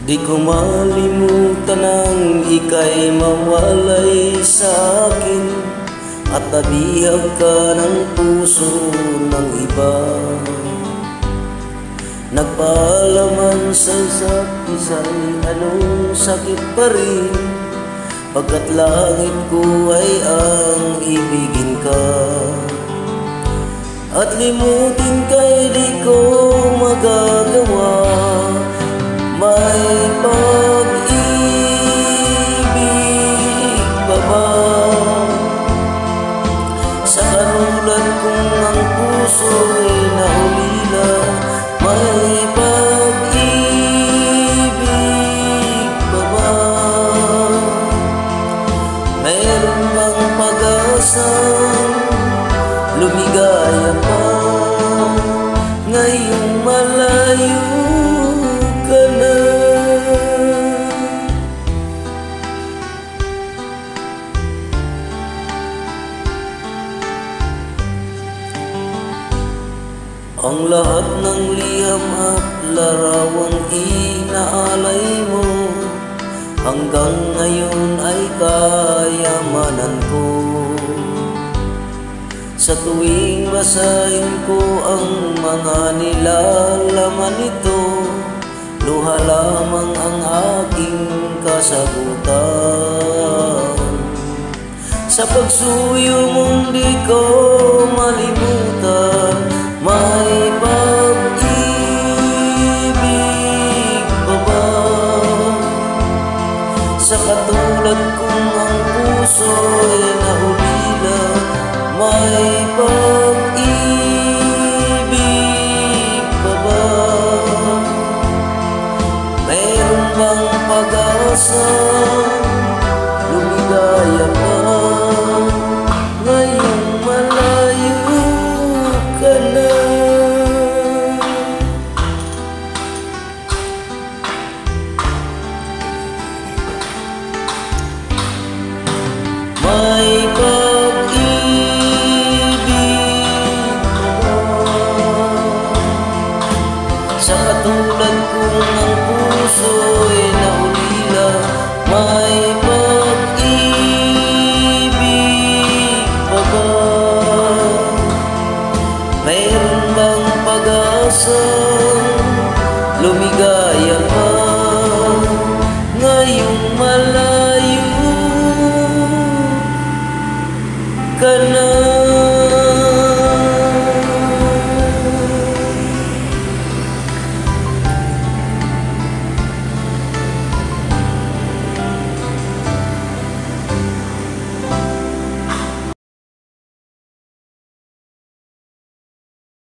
Di ko malimutan ang ika'y mawalay sa akin at nabihag ka ng puso ng iba. Nagpaalaman sa isa't isa'y anong sakit pa rin, pagkat langit ko ay ang ibigin ka. At limutin ka'y di ko magagawa, may pag-ibig pa ba? Sa kanulat kong ang puso'y nahulila, may pag-ibig pa ba? Meron bang pag-asang lumigaya pa ngayong malayo ka na? Ang lahat ng liham at larawang inaalay mo, hanggang ngayon ay kayamanan ko. Sa tuwing basahin ko ang mga nilalaman nito, luha lamang ang aking kasagutan. Sa pagsuyo mong di ko malimutan, may pag-ibig pa ba? Sa katulad kong ang puso'y nahulila, may pag-ibig pa ba? Meron bang pag-asa lumigaya pa ngayong malayo ka na? May sa katulad kong ang puso'y nahulila, may pag-ibig pa ba? Mayroon bang pag-asang lumigaya pa ngayong malayo ka na?